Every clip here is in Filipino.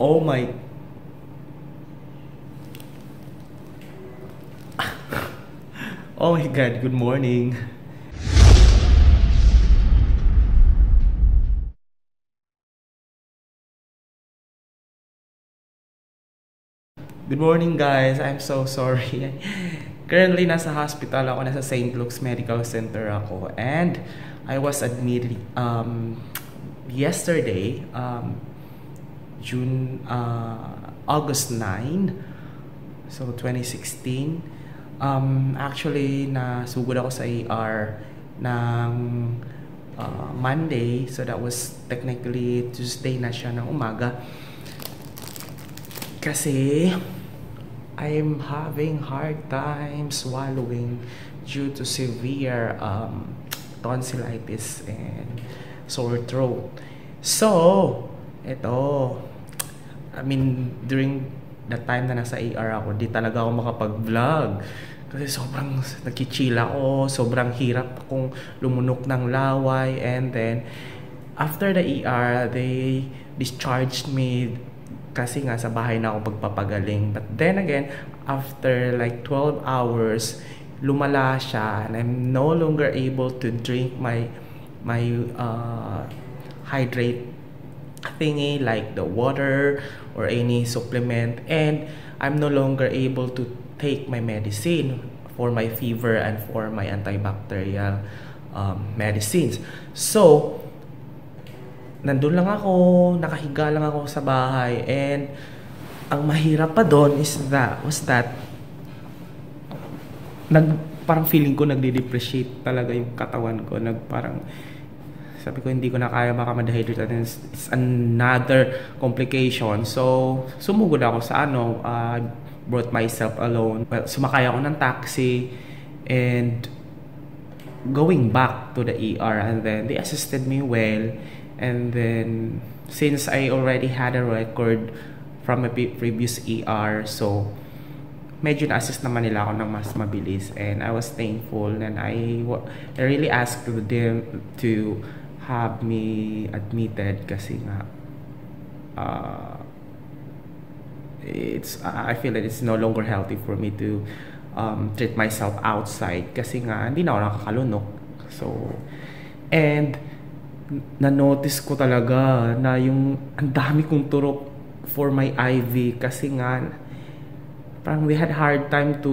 Oh my... Oh my God, good morning. Good morning guys, I'm so sorry. Currently nasa hospital ako, nasa St. Luke's Medical Center ako, and I was admitted yesterday, August 9, so 2016. Actually, nasugod ako sa ER ng Monday, so that was technically Tuesday na siya ng umaga. Kasi I'm having hard time swallowing due to severe tonsillitis and sore throat. So, during the time na nasa ER ako, di talaga ako makapag-vlog. Kasi sobrang nagkichila ako, sobrang hirap akong lumunok ng laway. And then, after the ER, they discharged me kasi nga sa bahay na ako pagpapagaling. But then again, after like 12 hours, lumala siya and I'm no longer able to drink my hydrate thingy like the water or any supplement, and I'm no longer able to take my medicine for my fever and for my antibacterial medicines. So, nandun lang ako, nakahiga lang ako sa bahay, and ang mahirap pa doon was that parang feeling ko nagde-depreciate talaga yung katawan ko. Parang sabi ko hindi ko na kaya, baka ma-dehydrate, and it's another complication. So sumugod ako sa brought myself alone. Well, sumakay ako ng taxi and going back to the ER, and then they assisted me well. And then, since I already had a record from a previous ER, so medyo na-assist naman nila ako ng mas mabilis. And I was thankful, and I really asked them to have me admitted kasi nga I feel that it's no longer healthy for me to treat myself outside kasi nga hindi na ako nakakalunok. So, and na-notice ko talaga na yung ang dami kong turok for my IV kasi nga parang they had hard time to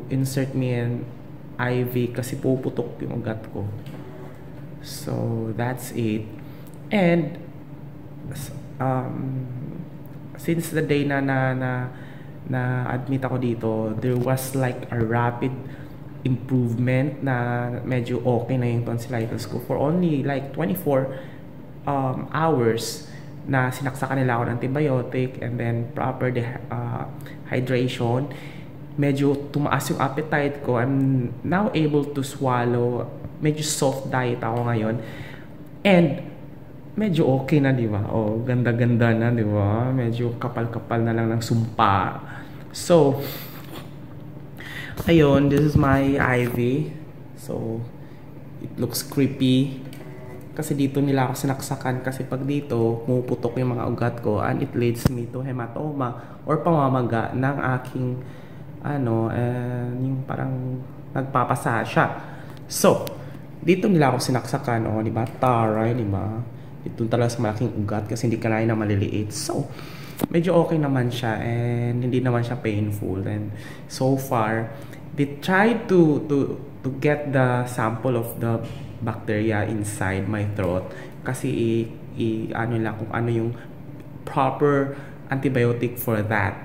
insert me an IV kasi puputok yung ugat ko. So that's it. And since the day na admit ako dito, there was like a rapid improvement na medyo okay na yung tonsillitis ko for only like 24 hours na sinaksakan nila ako ng antibiotic and then proper hydration. Medyo tumaas yung appetite ko. I'm now able to swallow. Medyo soft diet ako ngayon. And medyo okay na, di ba? Oh, ganda-ganda na, di ba? Medyo kapal-kapal na lang ng sumpa. So, ayun, this is my IV. So, it looks creepy. Kasi dito nila ako sinaksakan. Kasi pag dito, pumuputok yung mga ugat ko and it leads me to hematoma or pamamaga ng aking yung parang nagpapasa siya. So, dito nila ako sinaksakan. O, di ba? Taray, di ba? Dito talaga sa malaking ugat kasi hindi kanain na maliliit. So, medyo okay naman siya and hindi naman siya painful. And so far, they tried to get the sample of the bacteria inside my throat kasi lang kung ano yung proper antibiotic for that,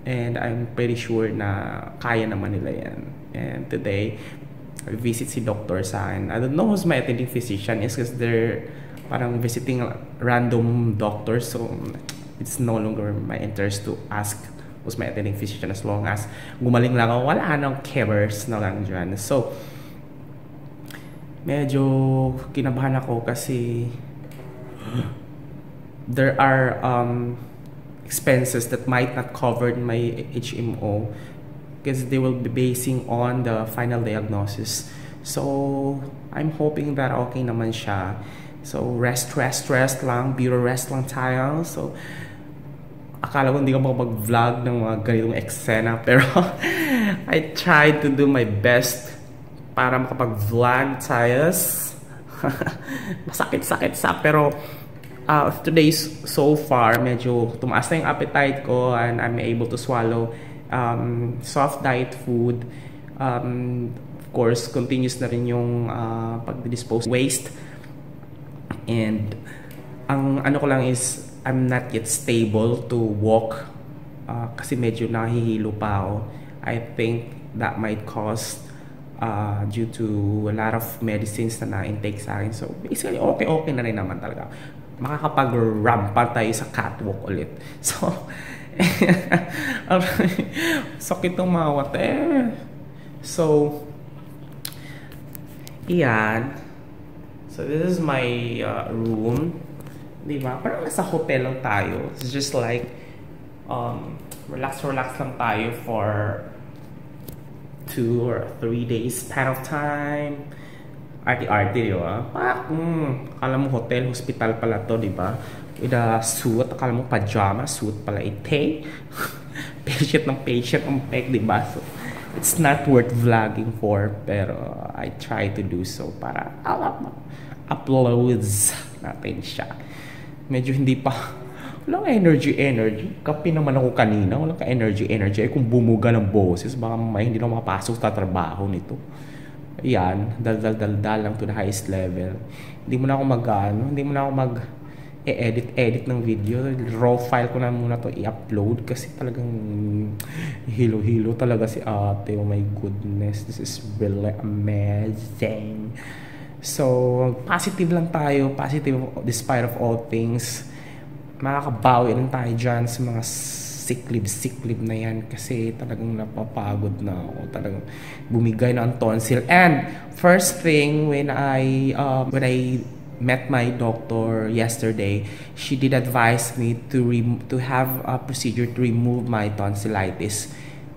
and I'm pretty sure na kaya naman nila yan. And today I visit si doctor sa akin. I don't know who's my attending physician is because they're parang visiting random doctors, so it's no longer my interest to ask who's my attending physician as long as gumaling lang ako, wala nang cares na lang dyan. So, medyo kinabahan ako kasi there are expenses that might not cover in my HMO because they will be basing on the final diagnosis. So, I'm hoping that okay naman siya. So, rest lang, bureau rest lang tayo. So, akala ko hindi ako makapag-vlog ng mga ganitong eksena. Pero, I tried to do my best para makapag-vlog tayo. Masakit-sakit sa, pero today's so far, medyo tumaas na yung appetite ko and I'm able to swallow soft diet food. Of course, continuous na rin yung pag-dispose waste. And ang ano ko lang is I'm not yet stable to walk kasi medyo nahihilo pa ako. I think that might cause due to a lot of medicines na na-intake sa akin. So basically okay na rin naman talaga. Makakapag-rampa tayo sa catwalk ulit. So sakit ng mawat eh. So iyan. So this is my room. Diba? Parang nasa hotel lang tayo. It's just like relax lang tayo for 2 or 3 days span of time. Arty-arty, di ba? Akala mo hotel, hospital pala to, di ba? With a suit, akala mo pajama, suit pala ite. Patient ang peg, di ba? So, it's not worth vlogging for, pero I try to do so para uploads natin siya. Medyo hindi pa, walang energy. Kapi naman ako kanina, walang ka-energy. Ay kung bumuga ng boses, baka may hindi na makapasok sa trabaho nito. Ayan, dal lang to the highest level. Hindi mo na ako mag-edit ng video. Raw file ko na muna to i-upload kasi talagang hilo talaga si ate. Oh my goodness, this is really amazing. So, positive lang tayo. Positive despite of all things. Makakabawi rin tayo dyan sa mga siklib na yan. Kasi talagang napapagod na ako. Talagang bumigay na ang tonsil. And, first thing, when I met my doctor yesterday, she did advise me to have a procedure to remove my tonsillitis.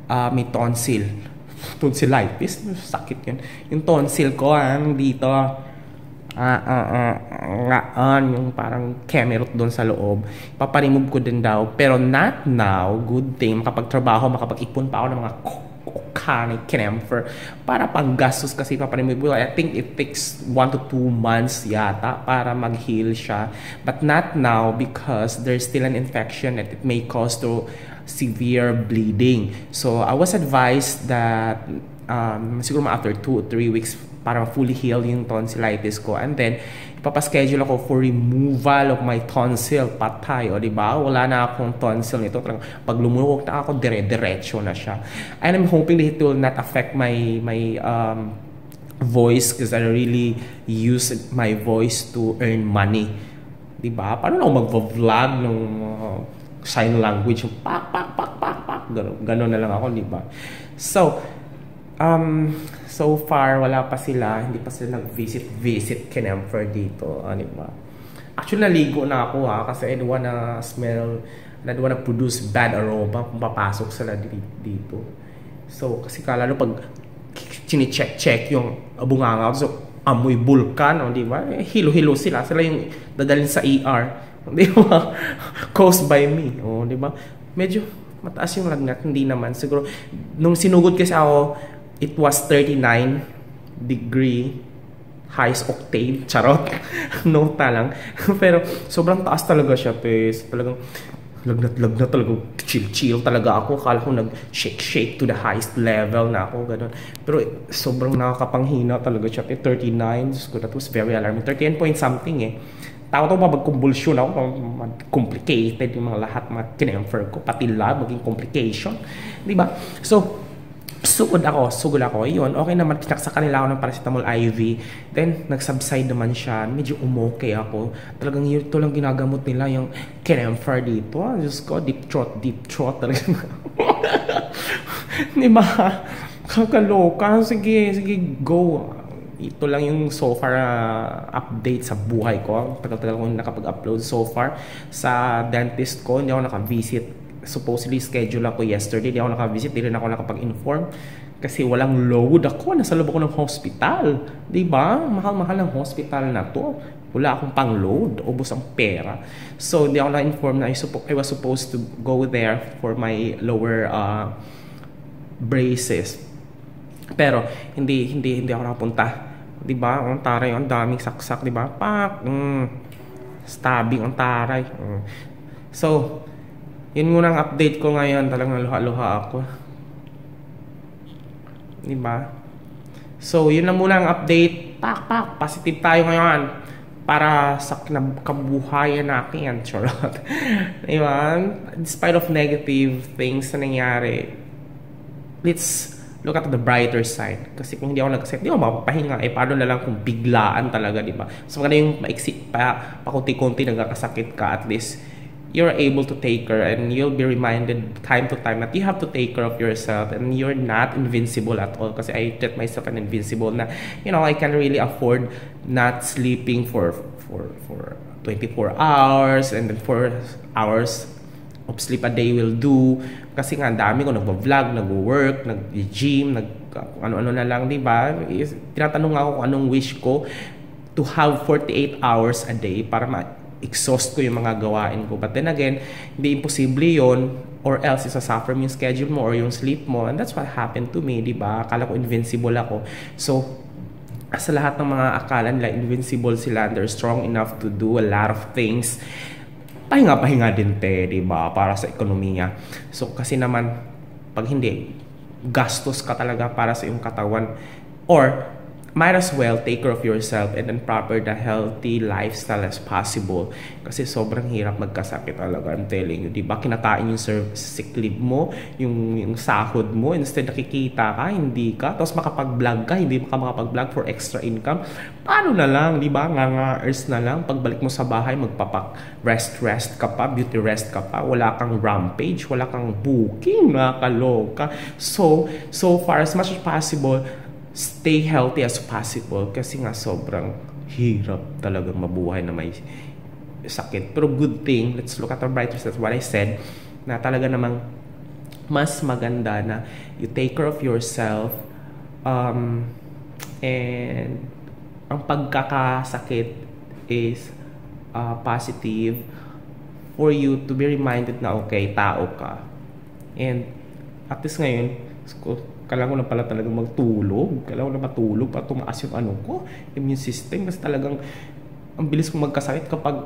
May tonsillitis, sakit yun. Yung tonsil ko, dito, yung parang kemerot doon sa loob. Paparimove ko din daw. Pero not now, good thing, makapagtrabaho, makapag-ipon pa ako ng mga organic camphor para panggastos kasi paparimove ko. I think it takes 1 to 2 months yata para mag-heal siya. But not now because there's still an infection that it may cause to severe bleeding. So I was advised that siguro after 2 or 3 weeks para fully heal yung tonsillitis ko, and then ipapaschedule ako for removal of my tonsil. Patay, o diba? Wala na akong tonsil nito. Pag lumuwag na ako, dire-diretso na siya. And I'm hoping that it will not affect my voice because I really use my voice to earn money. Diba? Paano na ako mag-vlog ng sign language, yung pak, gano'n na lang ako, di ba? So, so far, wala pa sila, hindi pa sila nag-visit Camphor dito, di ba? Actually, naligo na ako kasi I don't wanna produce bad aroma kung papasok sila dito. So, kasi lalo pag chine-check yung bunganga, so amoy bulkan, di ba? Hilo-hilo sila yung dadalhin sa ER. Di ba? Caused by me. O, di ba? Medyo mataas yung lagnat. Hindi naman. Siguro, nung sinugod kasi ako, it was 39 degree highest octane. Charot. Nota lang. Pero, sobrang taas talaga siya, pes. Talagang, lagnat talaga. Chill talaga ako. Akala ko nag-shake to the highest level na ako. Ganun. Pero, sobrang nakakapanghina talaga siya. 39. So, that was very alarming. 38 point something eh. Tao to mabag-convulsion ako, complicated yung mga lahat, mga kinemfer ko, pati lab, maging complication, di ba? So, sugod ako, yun, okay naman, sa kanila ako ng paracetamol IV, then, nagsubside naman siya, medyo umokay ako, talagang ito lang ginagamot nila, yung kinemfer dito, Diyos ko, deep throat, talaga. Di ba? Kakaloka, sige, go. Ito lang yung so far update sa buhay ko. Tagal-tagal ko nakapag-upload so far. Sa dentist ko, hindi ako naka-visit. Supposedly schedule ako yesterday. Hindi ako naka-visit. Hindi rin ako nakapag-inform. Kasi walang load ako, nasa loob ako ng hospital. Diba? Mahal-mahal ng hospital na to. Wala akong pang-load, ubos ang pera. So, hindi ako na-inform na I was supposed to go there for my lower braces. Pero, hindi ako nakapunta. Diba? Ang taray, ang daming saksak, diba? Pak! Stabbing ang taray. So, yun muna ang update ko ngayon. Talagang luha-luha ako. Diba? So, yun na muna ang update. Pak! Positive tayo ngayon. Para sa kabuhayan natin. Charot. Diba? Despite of negative things na nangyari, let's look at the brighter side. Kasi kung hindi ako nag-accept, di ako mapapahinga. Paano na lang kung biglaan talaga, di ba? So, maganda yung maiksi pakunti-kunti nagkakasakit ka, at least you're able to take care, and you'll be reminded time to time that you have to take care of yourself, and you're not invincible at all. Kasi I treat myself an invincible na, I can really afford not sleeping for 24 hours, and then 4 hours of sleep a day will do. Kasi nga, dami ko nagvo-vlog, nagwo-work, nag-gym, ano-ano na lang, di ba? Tinatanong ako kung anong wish ko, to have 48 hours a day para exhaust ko yung mga gawain ko. But then again, hindi imposible yon, or else isasuffer mo yung schedule mo or yung sleep mo. And that's what happened to me, di ba? Akala ko invincible ako. So, sa lahat ng mga akala nila invincible sila, they're strong enough to do a lot of things. Pahinga-pahinga din di ba? Para sa ekonomiya. So, kasi naman, pag hindi, gastos ka talaga para sa iyong katawan. Or, might as well take care of yourself and then proper the healthy lifestyle as possible. Kasi sobrang hirap magkasakit talaga, I'm telling you. Diba? Kinatain yung sick leave mo, yung sahod mo, instead nakikita ka, hindi ka. Tapos makapag-vlog ka, hindi ka makapag-vlog for extra income. Paano na lang, diba? Nga-nga-ers na lang. Pagbalik mo sa bahay, rest ka pa, beauty rest ka pa. Wala kang rampage, wala kang booking, nakakaloka. So far, as much as possible, stay healthy as possible, kasi nga sobrang hirap talagang mabuhay na may sakit. Pero good thing, let's look at the brighter side. That's what I said, na talaga namang mas maganda na you take care of yourself, and ang pagkakasakit is positive for you to be reminded na okay, tao ka. And at least ngayon, kailangan ko na pala talagang magtulog. Kailangan ko na matulog para tumaas yung immune system. Kasi talagang ang bilis kong magkasakit kapag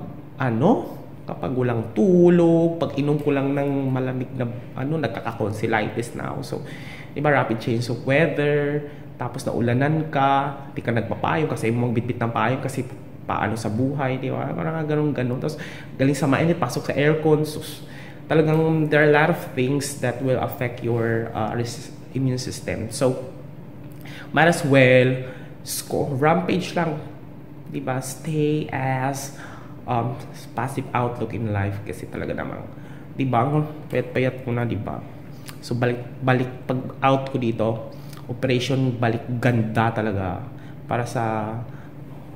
walang tulog, pag inom ko lang ng malamig na nagkaka-tonsillitis na ako. So, diba, rapid change of weather, tapos naulanan ka, di ka nagpapayong kasi mong bitbit ng payong kasi paano sa buhay, di ba? Parang ganun-ganun. Tapos galing sa mainit, pasok sa aircon. So, talagang there are a lot of things that will affect your immune system. So, might as well rampage lang, diba? Stay as passive outlook in life, kasi talaga namang, diba? Payat-payat ko na, diba? So, balik pag out ko dito, operation balik ganda talaga para sa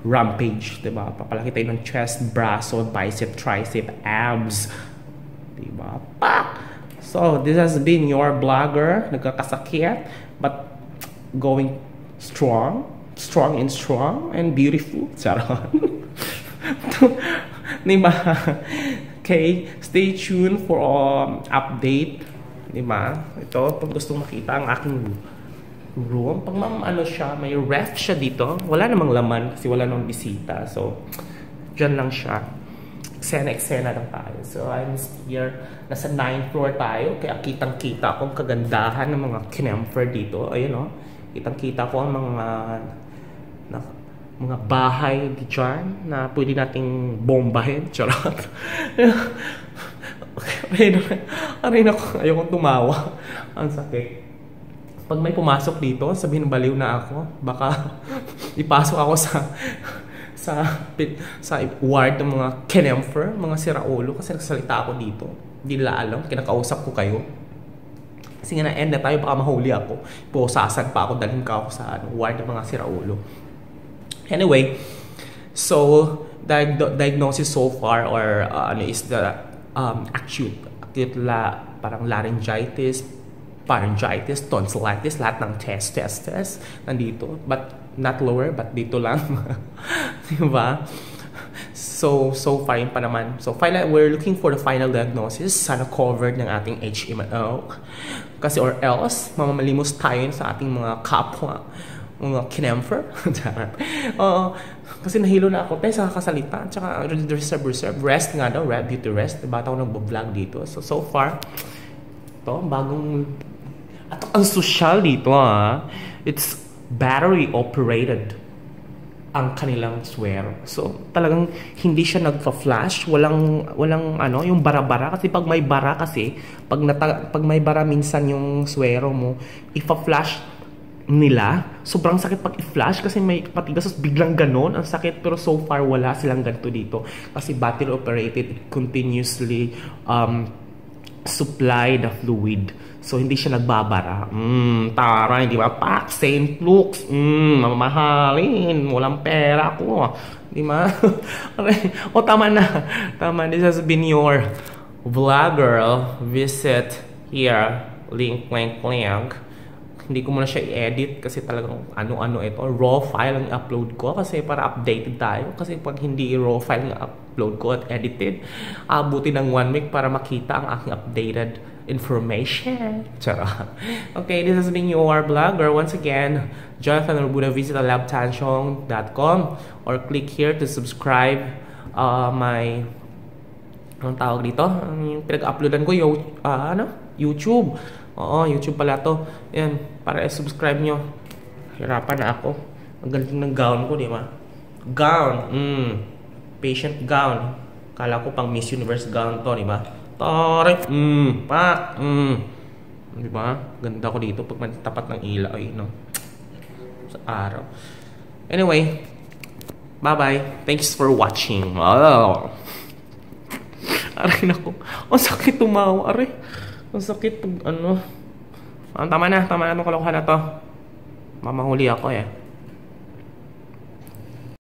rampage, diba? Papalaki tayo ng chest, braso, bicep, tricep, abs, diba? Pak! So, this has been your blogger, nagkakasakit, but going strong and beautiful. Charot. Diba? Okay, stay tuned for update. Diba? Ito, pag gusto makita ang aking room, pag siya, may ref siya dito. Wala namang laman kasi wala namang bisita. So, dyan lang siya. Eksena lang tayo. So, I'm here. Nasa 9th floor tayo. Kaya kitang-kita ko ang kagandahan ng mga kinemfer dito. Ayun, o. Kitang-kita ko ang mga bahay dyan na pwede nating bombahin. Charot. Aray na ko. Ayokong tumawa. Ang sakit. Pag may pumasok dito, sabihin baliw na ako. Baka ipasok ako sa ward ng mga kinemfer, mga siraulo, kasi nagsalita ako dito. Hindi nila alam, kinakausap ko kayo. Kasi nga na-end na tayo, baka mahuli ako. Pusasan pa ako, dalhin ka ako sa ward ng mga siraulo. Anyway, so, diagnosis so far is the acute parang laryngitis, pharyngitis, tonsillitis, lahat ng test, nandito. But not lower, but dito lang. Diba? So far yun pa naman. So, we're looking for the final diagnosis. Sana covered ng ating HMO. Kasi or else, mamamalimos tayo sa ating mga kapwa. Mga kinemfer. Kasi nahilo na ako tayo sa kasalita. Tsaka reserve. Rest nga daw. Beauty rest. Bata ako nag-vlog dito. So far, ito, bagong... At ang social dito, it's battery operated ang kanilang swero. So, talagang hindi siya nagpa-flash. Walang yung bara-bara. Kasi pag may bara kasi, pag may bara minsan yung swero mo, ipa-flash nila. Sobrang sakit pag i-flash kasi may patigas. Biglang ganon. Ang sakit. Pero so far, wala silang ganito dito. Kasi battery operated, continuously supply the fluid. So, hindi siya nagbabara. Taray, di ba? Pak, St. Luke's. Mamahalin. Walang pera ko. Di ba? O, tama na. Tama. This has been your vlogger. Visit here. Link. Hindi ko muna siya i-edit kasi talagang ano-ano ito. Raw file ang i-upload ko kasi para updated tayo. Kasi pag hindi raw file ang upload ko at edited, abuti ng 1 week para makita ang aking updated information. Okay, this has been your vlogger. Once again, Jonathan Orbuda. Visit labtansyong.com or click here to subscribe my anong tawag dito? Yung pinag-uploadan ko YouTube. Oo, YouTube pala to. Yan, para i-subscribe nyo. Hirapan na ako. Ang galing ng gown ko, di ba? Gown. Patient gown. Kala ko pang Miss Universe gown to, di ba? Tarik. Di ba? Ganda ko dito pag tapat ng ilaw. No? Sa araw. Anyway. Bye-bye. Thanks for watching. Aray nako. Ang sakit tumawa. Aray. Ang sakit pag ano. Tama na. Tama na itong kalokohan na to. Mamahuli ako eh.